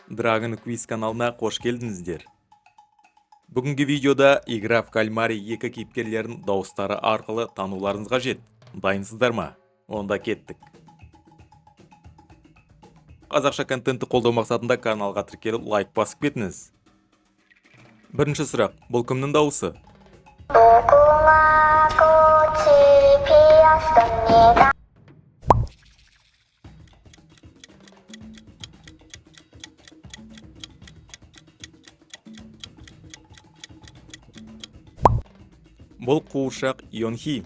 Dragon Quiz каналына қош келдіңіздер. Бүгінгі видеода Игра в кальмари екі кейіпкерлерін дауыстары арқылы тануларыңыз қажет. Дайынсыздар ма? Онда кеттік. Қазақша контентті қолдау мақсатында каналға тіркеліп лайк басып кетіңіз. Бірінші сұрақ, бұл кімнің дауысы? Бұл қуыршақ Йонхи.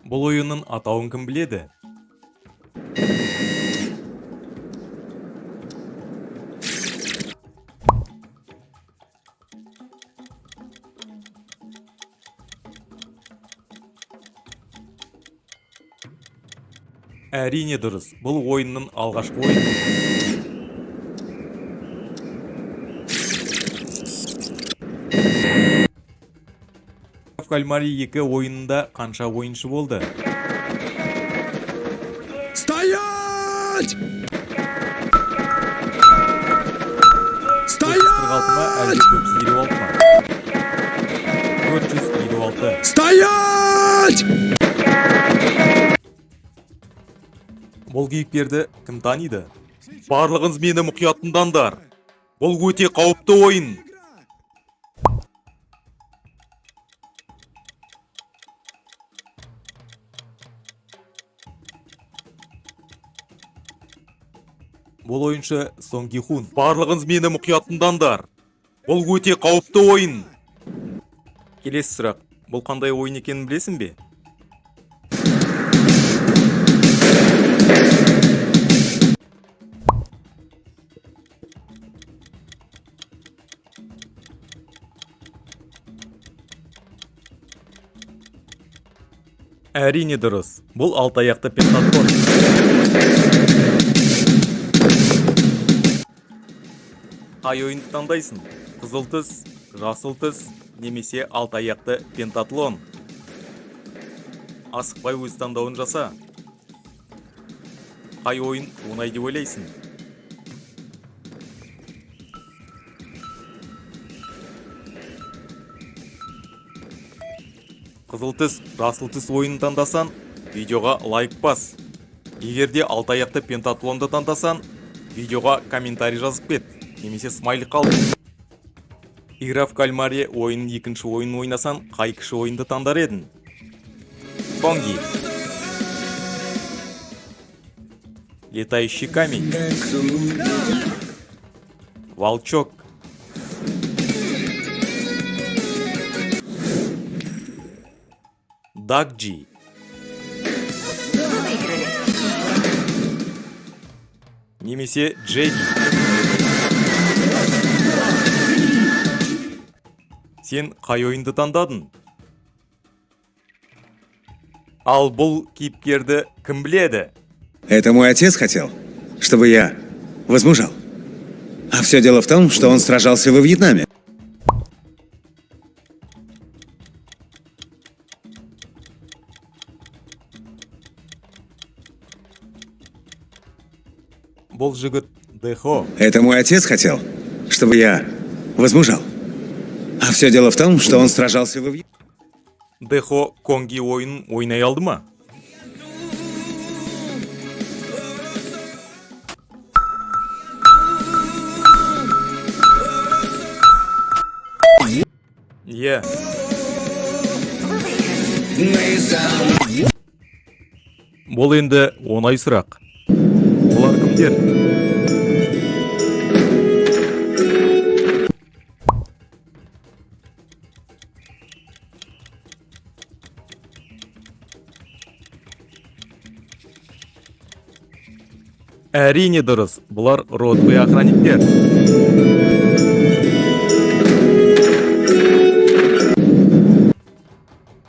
Бұл ойынның атауын кім біледі? Әрине дұрыс. Бұл ойынның алғашқы ойыны. Кальмари 2 ойынында қанша ойыншы болды? Стоять! 446 ма, әлде 456 ма? 456. Стоять! Бұл кейіпкерді кім таниды? Барлығыңыз мені мұқият тыңдаңдар. Бұл өте қауіпті ойын. Бұл ойыншы Сон Ги Хун. Барлығыңыз мені мұқият тыңдаңдар. Бұл өте қауіпті ойын. Келесі сұрақ. Бұл қандай ойын екенін білесің бе? Әрине дұрыс. Бұл алтаяқты пентатлон. Қай ойынды таңдайсың? Қызыл түс, жасыл түс, немесе алтаяқты пентатлон. Асықпай өз таңдауын жаса. Қай ойын оңай деп ойлайсың? Қызыл түс, жасыл түс ойынын таңдасан, видеоға лайк бас. Егерде алтаяқты пентатлонды таңдасан, видеоға комментарий жазып кет. Немесе смайлик қалды. Игра в кальмари ойынның екінші ойынын ойнасан, қай кіші ойынды таңдар едің? Конги. Летающий камень. Волчок. Дакджи. Немесе Джеги. Сен қай ойынды таңдадың? Ал бұл кейіпкерді кім біледі? Это мой отец хотел, чтобы я возмужал. А все дело в том, что он сражался во Вьетнаме. Бұл жігіт Дехо. Это мой отец хотел, чтобы я возмужал. А все дело в том, что он сражался во Вьетнаме. Дехо Конги ойынын ойнай алды ма? Е. Бұл енді оңай сұрақ. Олар кімдер? Әрине дұрыс. Бұлар ротбай охранниктер.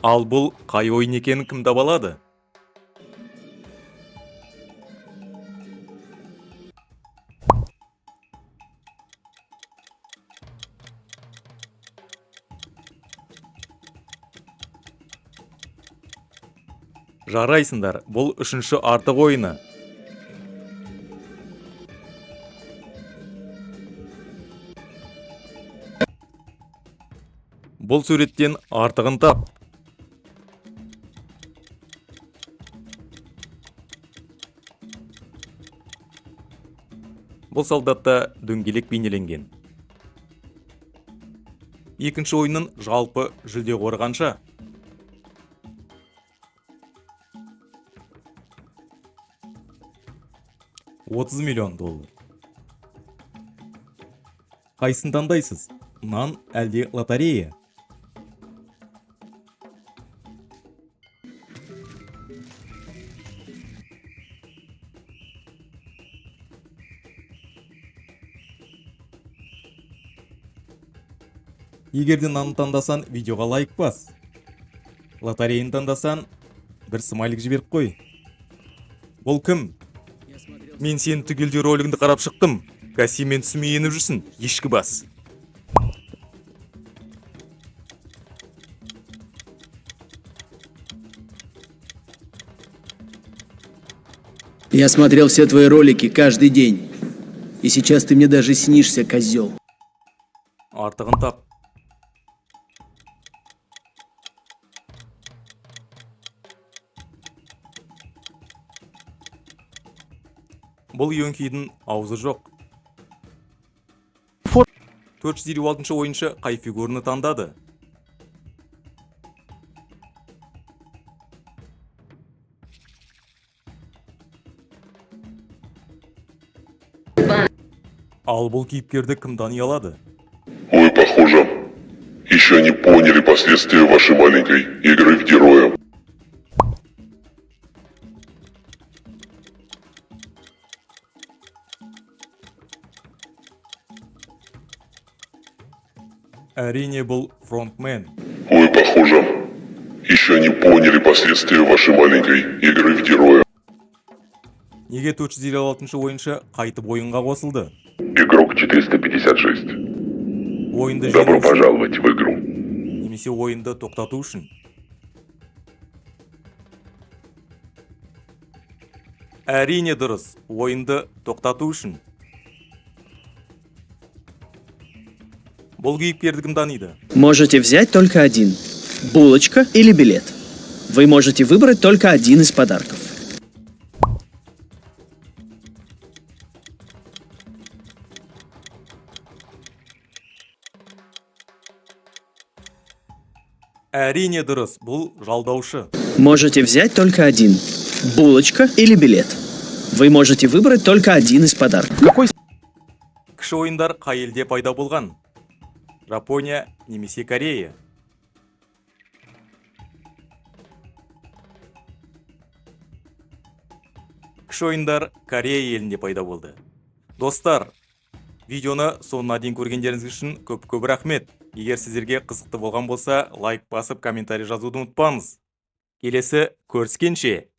Ал бұл қай ойын екенін кім таба алады? Жарайсыңдар, бұл үшінші артық ойыны. Бұл суреттен артығын тап. Бұл солдатта дөңгелек бейнеленген. Екінші ойынның жалпы жүлде қоры қанша? 30 миллион доллар. Қайсын таңдайсыз? Нан әлде лотерея? Егерде нанды таңдасан, видеоға лайк бас. Лотерейін таңдасан, бір смайлик жіберіп қой. Бұл кім? Мен сен түгелде ролигіңді қарап шықтым. Кәсимен түсіме еніп жүрсін, ешкі бас. Я смотрел все твои ролики каждый день. И сейчас ты мне даже снишься, козел. Артығын тап. Бұл Йонхидің аузы жоқ. 426 ойыншы қай фигурны таңдады? Ал бұл кейіпкерді кімдан ұялады? Вы, похоже, еще не поняли последствия вашей маленькой игры в героя. Әрине бұл фронтмен. Вы, похоже, еще не поняли последствия вашей маленькой игры в героя. Неге 456 ойыншы қайтып ойынға қосылды? Игрок 456. Ойынды Добро жеңу үшін, пожаловать в игру. немесе ойынды тоқтату үшін. Әрине дұрыс, ойынды тоқтату үшін. Бұл кейіпкерді кім таниды? Можете взять только один. Булочка или билет. Вы можете выбрать только один из подарков. Әрине дұрыс, бұл жалдаушы. Можете взять только один. Булочка или билет. Вы можете выбрать только один из подарков. Кіші ойындар қай елде пайда болған? Жапония немесе Корея? Кіші ойындар Корея елінде пайда болды. Достар, видеоны соңына дейін көргендеріңіз үшін көп рахмет. Егер сіздерге қызықты болған болса, лайк басып, комментарий жазуды ұмытпаңыз. Келесі көріскенше.